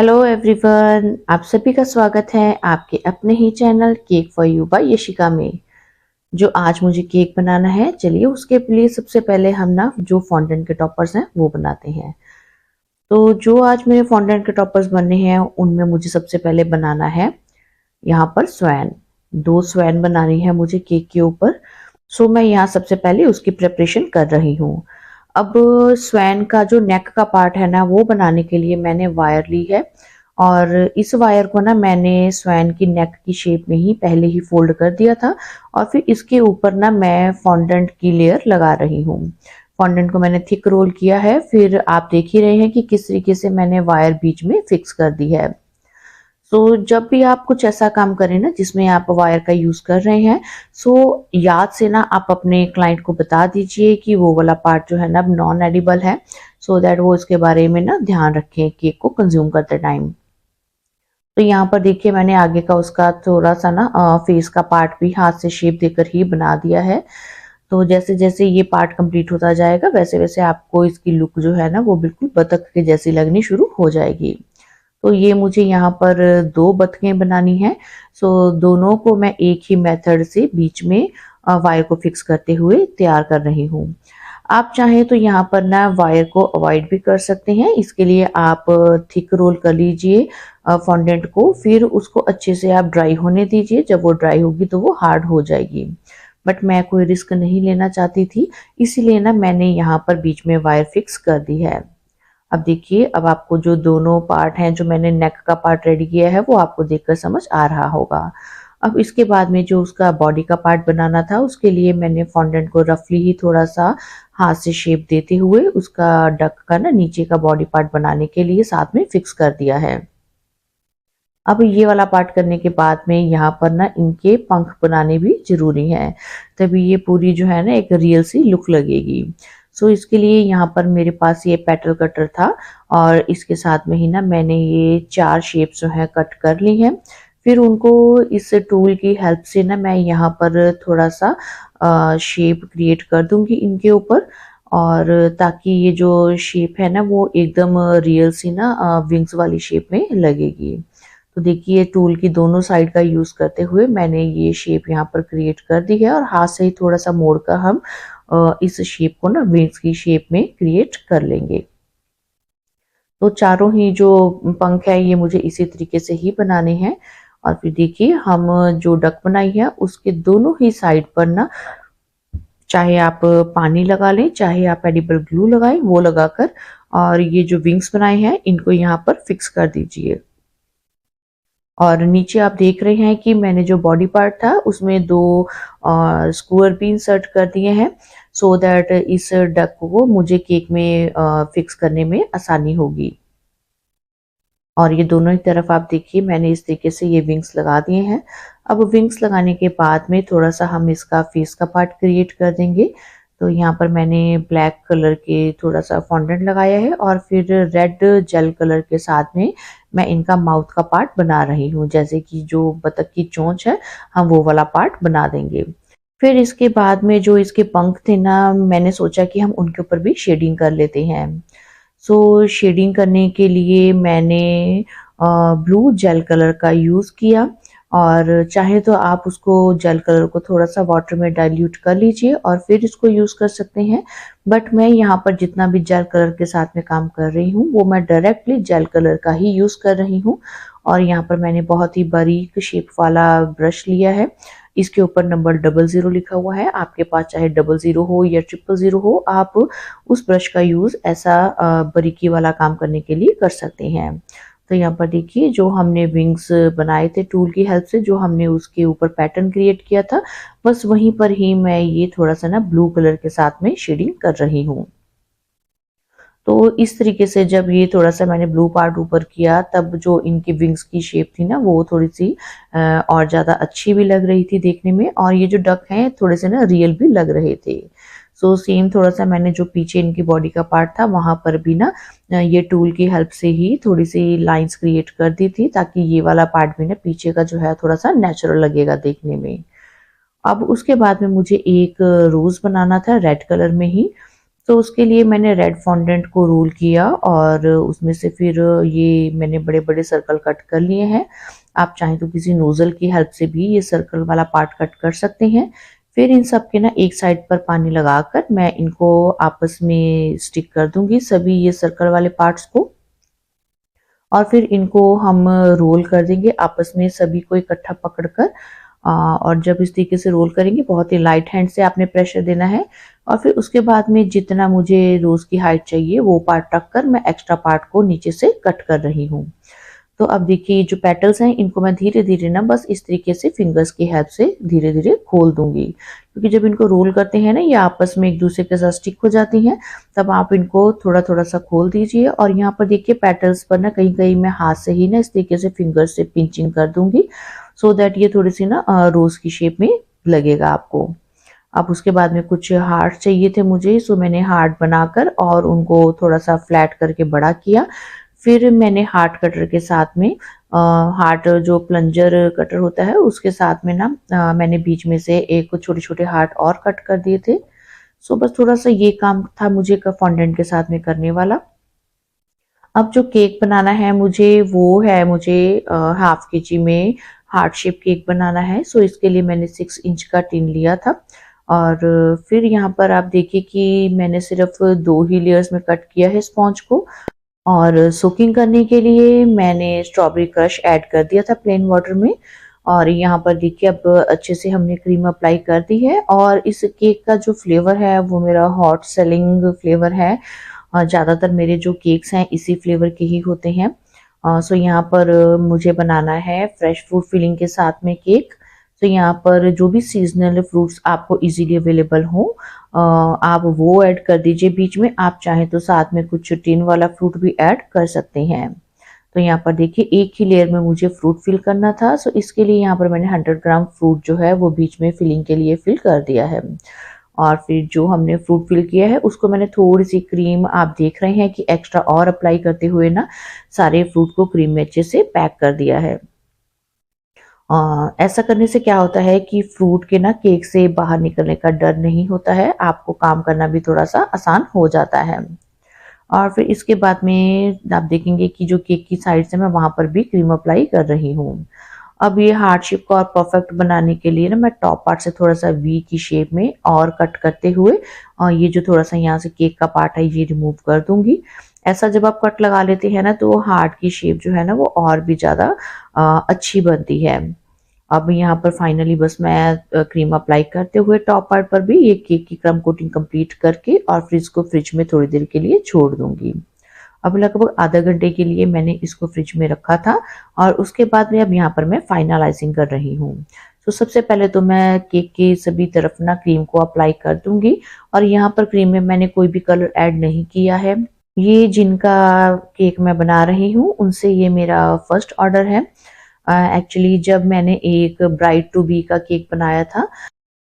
Hello everyone, आप सभी का स्वागत है आपके अपने ही channel cake for you by Yashika में। जो आज मुझे केक बनाना है, चलिए उसके लिए सबसे पहले हम ना जो फॉन्डेंट के टॉपर्स हैं वो बनाते हैं। तो जो आज मेरे फॉन्डेंट के टॉपर्स बनने हैं उनमें मुझे सबसे पहले बनाना है यहाँ पर स्वैन। 2 स्वैन बनानी है मुझे केक के ऊपर। सो मैं यहाँ सबसे पहले उसकी प्रिपरेशन कर रही हूँ। अब स्वैन का जो नेक का पार्ट है ना वो बनाने के लिए मैंने वायर ली है और इस वायर को ना मैंने स्वैन की नेक की शेप में ही पहले ही फोल्ड कर दिया था और फिर इसके ऊपर ना मैं फॉन्डेंट की लेयर लगा रही हूँ। फॉन्डेंट को मैंने थिक रोल किया है, फिर आप देख ही रहे हैं कि किस तरीके से मैंने वायर बीच में फिक्स कर दी है। जब भी आप कुछ ऐसा काम करें ना जिसमें आप वायर का यूज कर रहे हैं, याद से ना आप अपने क्लाइंट को बता दीजिए कि वो वाला पार्ट जो है ना नॉन एडिबल है, सो दैट वो इसके बारे में ना ध्यान रखें केक को कंज्यूम करते टाइम। तो यहाँ पर देखिए मैंने आगे का उसका थोड़ा सा ना फेस का पार्ट भी हाथ से शेप देकर ही बना दिया है। तो जैसे जैसे ये पार्ट कंप्लीट होता जाएगा वैसे वैसे आपको इसकी लुक जो है ना वो बिल्कुल बतख के जैसी लगनी शुरू हो जाएगी। तो ये मुझे यहाँ पर 2 बतखें बनानी है। दोनों को मैं एक ही मेथड से बीच में वायर को फिक्स करते हुए तैयार कर रही हूँ। आप चाहें तो यहाँ पर ना वायर को अवॉइड भी कर सकते हैं। इसके लिए आप थिक रोल कर लीजिए फॉन्डेंट को, फिर उसको अच्छे से आप ड्राई होने दीजिए। जब वो ड्राई होगी तो वो हार्ड हो जाएगी। बट मैं कोई रिस्क नहीं लेना चाहती थी, इसीलिए ना मैंने यहाँ पर बीच में वायर फिक्स कर दी है। अब देखिए, अब आपको जो दोनों पार्ट हैं, जो मैंने नेक का पार्ट रेडी किया है वो आपको देखकर समझ आ रहा होगा। अब इसके बाद में जो उसका बॉडी का पार्ट बनाना था उसके लिए मैंने फॉन्डेंट को रफली ही थोड़ा सा हाथ से शेप देते हुए उसका डक का ना नीचे का बॉडी पार्ट बनाने के लिए साथ में फिक्स कर दिया है। अब ये वाला पार्ट करने के बाद में यहाँ पर ना इनके पंख बनाने भी ज़रूरी हैं, तभी ये पूरी जो है ना एक रियल सी लुक लगेगी। इसके लिए यहाँ पर मेरे पास ये पेटल कटर था और इसके साथ में ही ना मैंने ये 4 शेप्स जो है कट कर ली हैं। फिर उनको इस टूल की हेल्प से ना मैं यहाँ पर थोड़ा सा शेप क्रिएट कर दूंगी इनके ऊपर, और ताकि ये जो शेप है ना वो एकदम रियल सी ना विंग्स वाली शेप में लगेगी। तो देखिए टूल की दोनों साइड का यूज करते हुए मैंने ये शेप यहाँ पर क्रिएट कर दी है और हाथ से ही थोड़ा सा मोड़ कर हम इस शेप को ना विंग्स की शेप में क्रिएट कर लेंगे। तो चारों ही जो पंख है ये मुझे इसी तरीके से ही बनाने हैं। और फिर देखिए हम जो डक बनाई है उसके दोनों ही साइड पर ना, चाहे आप पानी लगा लें चाहे आप एडिबल ग्लू लगाएं, वो लगाकर और ये जो विंग्स बनाए हैं इनको यहाँ पर फिक्स कर दीजिए। और नीचे आप देख रहे हैं कि मैंने जो बॉडी पार्ट था उसमें 2 स्क्वायर भी इंसर्ट कर दिए हैं, सो दैट इस डक को मुझे केक में फिक्स करने में आसानी होगी। और ये दोनों ही तरफ आप देखिए मैंने इस तरीके से ये विंग्स लगा दिए हैं। अब विंग्स लगाने के बाद में थोड़ा सा हम इसका फेस का पार्ट क्रिएट कर देंगे। तो यहाँ पर मैंने ब्लैक कलर के थोड़ा सा फॉन्डेंट लगाया है और फिर रेड जेल कलर के साथ में मैं इनका माउथ का पार्ट बना रही हूँ। जैसे कि जो बतख की चोंच है हम वो वाला पार्ट बना देंगे। फिर इसके बाद में जो इसके पंख थे ना, मैंने सोचा कि हम उनके ऊपर भी शेडिंग कर लेते हैं। शेडिंग करने के लिए मैंने ब्लू जेल कलर का यूज़ किया, और चाहे तो आप उसको जेल कलर को थोड़ा सा वाटर में डाइल्यूट कर लीजिए और फिर इसको यूज़ कर सकते हैं। बट मैं यहाँ पर जितना भी जेल कलर के साथ में काम कर रही हूँ वो मैं डायरेक्टली जेल कलर का ही यूज़ कर रही हूँ। और यहाँ पर मैंने बहुत ही बारीक शेप वाला ब्रश लिया है। इसके ऊपर नंबर 00 लिखा हुआ है। आपके पास चाहे 00 हो या 000 हो, आप उस ब्रश का यूज़ ऐसा बारीकी वाला काम करने के लिए कर सकते हैं। तो यहाँ पर देखिए जो हमने विंग्स बनाए थे टूल की हेल्प से, जो हमने उसके ऊपर पैटर्न क्रिएट किया था, बस वहीं पर ही मैं ये थोड़ा सा ना ब्लू कलर के साथ में शेडिंग कर रही हूँ। तो इस तरीके से जब ये थोड़ा सा मैंने ब्लू पार्ट ऊपर किया तब जो इनकी विंग्स की शेप थी ना वो थोड़ी सी और ज़्यादा अच्छी भी लग रही थी देखने में, और ये जो डक हैं थोड़े से ना रियल भी लग रहे थे। सेम थोड़ा सा मैंने जो पीछे इनकी बॉडी का पार्ट था वहां पर भी ना ये टूल की हेल्प से ही थोड़ी सी लाइंस क्रिएट कर दी थी, ताकि ये वाला पार्ट भी ना पीछे का जो है थोड़ा सा नेचुरल लगेगा देखने में। अब उसके बाद में मुझे एक रोज बनाना था रेड कलर में ही। तो उसके लिए मैंने रेड फॉन्डेंट को रोल किया और उसमें से फिर ये मैंने बड़े-बड़े सर्कल कट कर लिए हैं। आप चाहें तो किसी नोज़ल की हेल्प से भी ये सर्कल वाला पार्ट कट कर सकते हैं। फिर इन सब के ना एक साइड पर पानी लगाकर मैं इनको आपस में स्टिक कर दूँगी सभी ये सर्कल वाले पार्ट्स को। और फिर इनको हम रोल कर देंगे आपस में सभी को इकट्ठा पकड़कर। और जब इस तरीके से रोल करेंगे बहुत ही लाइट हैंड से आपने प्रेशर देना है। और फिर उसके बाद में जितना मुझे रोज की हाइट चाहिए वो पार्ट रख कर मैं एक्स्ट्रा पार्ट को नीचे से कट कर रही हूँ। तो अब देखिए जो पेटल्स हैं इनको मैं धीरे धीरे ना बस इस तरीके से फिंगर्स की हेल्प से धीरे धीरे खोल दूंगी, क्योंकि जब इनको रोल करते हैं ना ये आपस में एक दूसरे के साथ स्टिक हो जाती हैं। तब आप इनको थोड़ा थोड़ा सा खोल दीजिए और यहाँ पर देखिए पेटल्स पर ना कहीं कहीं मैं हाथ से ही ना इस तरीके से फिंगर से पिंचिंग कर दूंगी, सो दैट ये थोड़ी सी ना रोज की शेप में लगेगा आपको। अब उसके बाद में कुछ हार्ट चाहिए थे मुझे, सो मैंने हार्ट बनाकर और उनको थोड़ा सा फ्लैट करके बड़ा किया। फिर मैंने हार्ट कटर के साथ में हार्ट जो प्लंजर कटर होता है उसके साथ में ना मैंने बीच में से एक छोटे छोटे हार्ट और कट कर दिए थे। सो बस थोड़ा सा ये काम था मुझे फॉन्डेंट के साथ में करने वाला। अब जो केक बनाना है मुझे हाफ केजी में हार्ट शेप केक बनाना है। सो इसके लिए मैंने 6 इंच का टिन लिया था। और फिर यहाँ पर आप देखिए कि मैंने सिर्फ 2 ही लेयर्स में कट किया है स्पॉन्ज को। और सोकिंग करने के लिए मैंने स्ट्रॉबेरी क्रश ऐड कर दिया था प्लेन वाटर में। और यहाँ पर देखिए अब अच्छे से हमने क्रीम अप्लाई कर दी है और इस केक का जो फ्लेवर है वो मेरा हॉट सेलिंग फ्लेवर है। ज़्यादातर मेरे जो केक्स हैं इसी फ्लेवर के ही होते हैं। सो यहाँ पर मुझे बनाना है फ्रेश फ्रूट फिलिंग के साथ में केक। तो यहाँ पर जो भी सीजनल फ्रूट्स आपको इजीली अवेलेबल हो आप वो ऐड कर दीजिए बीच में। आप चाहें तो साथ में कुछ टिन वाला फ्रूट भी ऐड कर सकते हैं। तो यहाँ पर देखिए एक ही लेयर में मुझे फ्रूट फिल करना था, सो इसके लिए यहाँ पर मैंने 100 ग्राम फ्रूट जो है वो बीच में फिलिंग के लिए फिल कर दिया है। और फिर जो हमने फ्रूट फिल किया है उसको मैंने थोड़ी सी क्रीम आप देख रहे हैं कि एक्स्ट्रा और अप्लाई करते हुए ना सारे फ्रूट को क्रीम में अच्छे से पैक कर दिया है। ऐसा करने से क्या होता है कि फ्रूट के ना केक से बाहर निकलने का डर नहीं होता है, आपको काम करना भी थोड़ा सा आसान हो जाता है। और फिर इसके बाद में आप देखेंगे कि जो केक की साइड से मैं वहां पर भी क्रीम अप्लाई कर रही हूँ। अब ये हार्ट शेप को और परफेक्ट बनाने के लिए ना मैं टॉप पार्ट से थोड़ा सा वी की शेप में और कट करते हुए और ये जो थोड़ा सा यहाँ से केक का पार्ट है ये रिमूव कर दूंगी। ऐसा जब आप कट लगा लेते हैं ना तो हार्ट की शेप जो है ना वो और भी ज्यादा अच्छी बनती है। अब यहाँ पर फाइनली बस मैं क्रीम अप्लाई करते हुए टॉप पार्ट पर भी ये केक की क्रम कोटिंग कंप्लीट करके और फिर इसको फ्रिज में थोड़ी देर के लिए छोड़ दूंगी। अब लगभग आधा घंटे के लिए मैंने इसको फ्रिज में रखा था और उसके बाद में अब यहाँ पर मैं फाइनलाइजिंग कर रही हूँ। तो सबसे पहले तो मैं केक के सभी तरफ ना क्रीम को अप्लाई कर दूंगी और यहाँ पर क्रीम में मैंने कोई भी कलर ऐड नहीं किया है। ये जिनका केक मैं बना रही हूँ उनसे ये मेरा फर्स्ट ऑर्डर है। एक्चुअली जब मैंने एक ब्राइड टू बी का केक बनाया था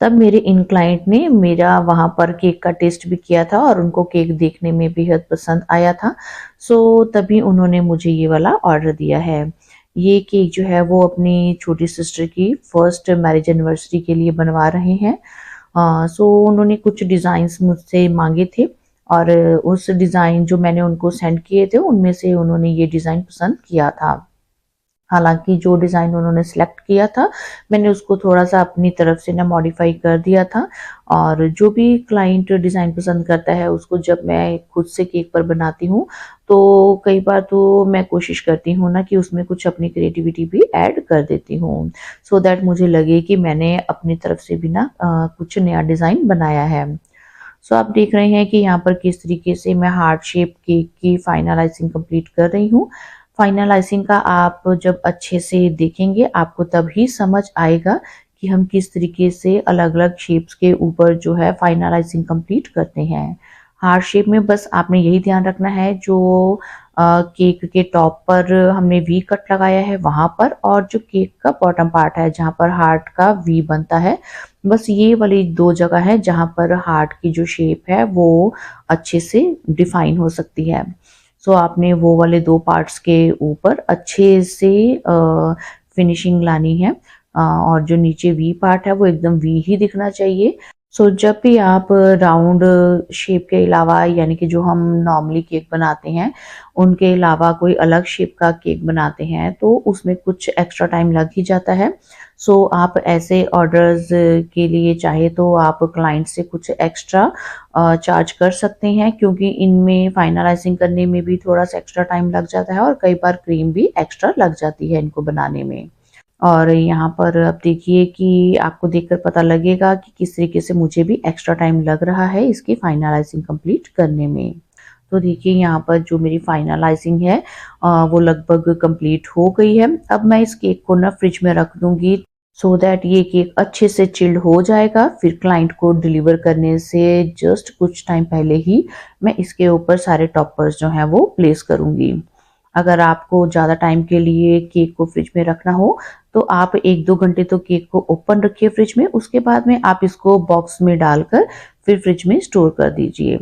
तब मेरे इन क्लाइंट ने मेरा वहां पर केक का टेस्ट भी किया था और उनको केक देखने में बेहद पसंद आया था। सो तभी उन्होंने मुझे ये वाला ऑर्डर दिया है। ये केक जो है वो अपनी छोटी सिस्टर की फर्स्ट मैरिज एनिवर्सरी के लिए बनवा रहे हैं। सो उन्होंने कुछ डिज़ाइंस मुझसे मांगे थे और उस डिज़ाइन जो मैंने उनको सेंड किए थे उनमें से उन्होंने ये डिज़ाइन पसंद किया था। हालांकि जो डिज़ाइन उन्होंने सेलेक्ट किया था मैंने उसको थोड़ा सा अपनी तरफ से ना मॉडिफाई कर दिया था। और जो भी क्लाइंट डिज़ाइन पसंद करता है उसको जब मैं खुद से केक पर बनाती हूँ तो कई बार तो मैं कोशिश करती हूँ ना कि उसमें कुछ अपनी क्रिएटिविटी भी ऐड कर देती हूँ, सो दैट मुझे लगे कि मैंने अपनी तरफ से भी ना कुछ नया डिज़ाइन बनाया है। सो आप देख रहे हैं कि यहाँ पर किस तरीके से मैं हार्ट शेप केक की फाइनलाइजिंग कंप्लीट कर रही हूँ। फाइनलाइजिंग का आप जब अच्छे से देखेंगे आपको तभी समझ आएगा कि हम किस तरीके से अलग अलग शेप्स के ऊपर जो है फाइनलाइजिंग कंप्लीट करते हैं। हार्ट शेप में बस आपने यही ध्यान रखना है जो केक के टॉप पर हमने वी कट लगाया है वहां पर और जो केक का बॉटम पार्ट है जहां पर हार्ट का वी बनता है बस ये वाली 2 जगह है जहां पर हार्ट की जो शेप है वो अच्छे से डिफाइन हो सकती है। सो आपने वो वाले 2 पार्ट्स के ऊपर अच्छे से फिनिशिंग लानी है। और जो नीचे वी पार्ट है वो एकदम वी ही दिखना चाहिए। जब भी आप राउंड शेप के अलावा यानी कि जो हम नॉर्मली केक बनाते हैं, उनके अलावा कोई अलग शेप का केक बनाते हैं, तो उसमें कुछ एक्स्ट्रा टाइम लग ही जाता है। आप ऐसे ऑर्डर्स के लिए चाहे तो आप क्लाइंट से कुछ एक्स्ट्रा चार्ज कर सकते हैं, क्योंकि इनमें फाइनलाइज़िंग करने में भी थोड़ा-सा एक्स्ट्रा टाइम लग जाता है और कई बार क्रीम भी एक्स्ट्रा लग जाती है इनको बनाने में। और यहाँ पर अब देखिए कि आपको देखकर पता लगेगा कि किस तरीके से मुझे भी एक्स्ट्रा टाइम लग रहा है इसकी फाइनलाइजिंग कंप्लीट करने में। तो देखिए यहाँ पर जो मेरी फाइनलाइजिंग है वो लगभग कंप्लीट हो गई है। अब मैं इस केक को ना फ्रिज में रख दूंगी, सो दैट ये केक अच्छे से चिल्ड हो जाएगा। फिर क्लाइंट को डिलीवर करने से जस्ट कुछ टाइम पहले ही मैं इसके ऊपर सारे टॉपर्स जो हैं वो प्लेस करूंगी। अगर आपको ज़्यादा टाइम के लिए केक को फ्रिज में रखना हो, तो आप 1-2 घंटे तो केक को ओपन रखिए फ्रिज में, उसके बाद में आप इसको बॉक्स में डालकर फिर फ्रिज में स्टोर कर दीजिए।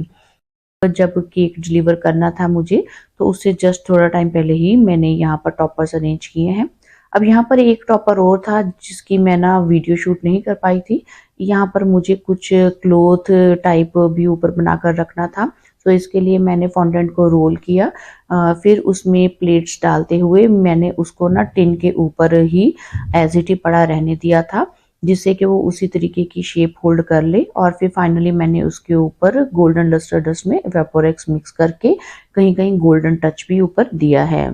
जब केक डिलीवर करना था मुझे, तो उससे जस्ट थोड़ा टाइम पहले ही मैंने यहाँ पर टॉपर्स अरेंज किए हैं। अब यहाँ पर एक टॉपर और था जिसकी मैं ना वीडियो शूट नहीं कर पाई थी। यहाँ पर मुझे कुछ क्लॉथ टाइप भी ऊपर बनाकर रखना था। तो इसके लिए मैंने फॉन्डेंट को रोल किया, फिर उसमें प्लेट्स डालते हुए मैंने उसको ना टिन के ऊपर ही एज इट ही पड़ा रहने दिया था, जिससे कि वो उसी तरीके की शेप होल्ड कर ले। और फिर फाइनली मैंने उसके ऊपर गोल्डन लस्टर डस्ट में वेपोरेक्स मिक्स करके कहीं कहीं गोल्डन टच भी ऊपर दिया है।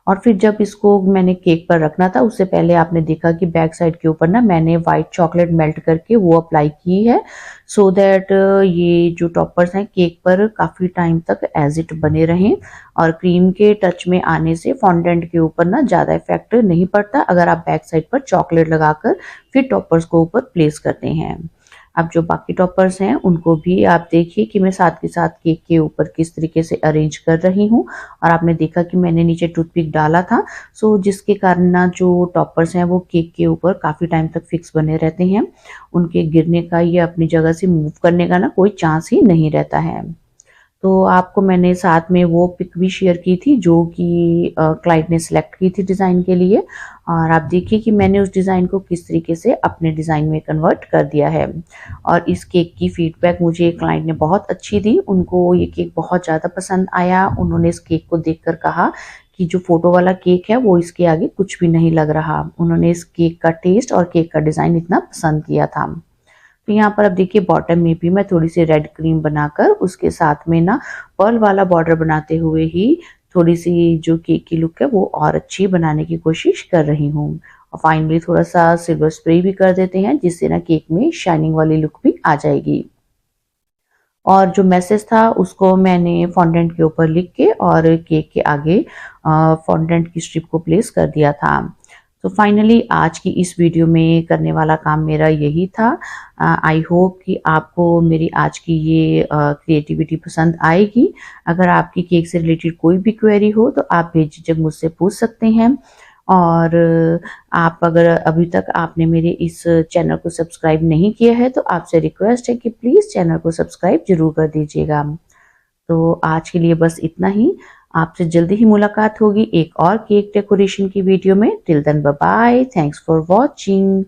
और फिर जब इसको मैंने केक पर रखना था, उससे पहले आपने देखा कि बैक साइड के ऊपर ना मैंने व्हाइट चॉकलेट मेल्ट करके वो अप्लाई की है, सो दैट ये जो टॉपर्स हैं केक पर काफ़ी टाइम तक एज इट बने रहें और क्रीम के टच में आने से फॉन्डेंट के ऊपर ना ज़्यादा इफेक्ट नहीं पड़ता अगर आप बैक साइड पर चॉकलेट लगाकर फिर टॉपर्स को ऊपर प्लेस करते हैं। अब जो बाकी टॉपर्स हैं उनको भी आप देखिए कि मैं साथ के साथ केक के ऊपर किस तरीके से अरेंज कर रही हूँ। और आपने देखा कि मैंने नीचे टूथपिक डाला था, जिसके कारण ना जो टॉपर्स हैं वो केक के ऊपर काफ़ी टाइम तक फिक्स बने रहते हैं। उनके गिरने का या अपनी जगह से मूव करने का ना कोई चांस ही नहीं रहता है। तो आपको मैंने साथ में वो पिक भी शेयर की थी जो कि क्लाइंट ने सिलेक्ट की थी डिज़ाइन के लिए, और आप देखिए कि मैंने उस डिज़ाइन को किस तरीके से अपने डिज़ाइन में कन्वर्ट कर दिया है। और इस केक की फीडबैक मुझे क्लाइंट ने बहुत अच्छी दी, उनको ये केक बहुत ज़्यादा पसंद आया। उन्होंने इस केक को देखकर कहा कि जो फ़ोटो वाला केक है वो इसके आगे कुछ भी नहीं लग रहा। उन्होंने इस केक का टेस्ट और केक का डिज़ाइन इतना पसंद किया था। तो यहाँ पर अब देखिए बॉटम में भी मैं थोड़ी सी रेड क्रीम बनाकर उसके साथ में ना पर्ल वाला बॉर्डर बनाते हुए ही थोड़ी सी जो केक की लुक है वो और अच्छी बनाने की कोशिश कर रही हूँ। और फाइनली थोड़ा सा सिल्वर स्प्रे भी कर देते हैं, जिससे ना केक में शाइनिंग वाली लुक भी आ जाएगी। और जो मैसेज था उसको मैंने फॉन्डेंट के ऊपर लिख के और केक के आगे फॉन्डेंट की स्ट्रिप को प्लेस कर दिया था। तो फाइनली आज की इस वीडियो में करने वाला काम मेरा यही था। आई होप कि आपको मेरी आज की ये क्रिएटिविटी पसंद आएगी। अगर आपकी केक से रिलेटेड कोई भी क्वेरी हो तो आप बेझिझक मुझसे पूछ सकते हैं। और आप अगर अभी तक आपने मेरे इस चैनल को सब्सक्राइब नहीं किया है तो आपसे रिक्वेस्ट है कि प्लीज़ चैनल को सब्सक्राइब ज़रूर कर दीजिएगा। तो आज के लिए बस इतना ही। आपसे जल्दी ही मुलाकात होगी एक और केक डेकोरेशन की वीडियो में। Till then bye bye, thanks for watching.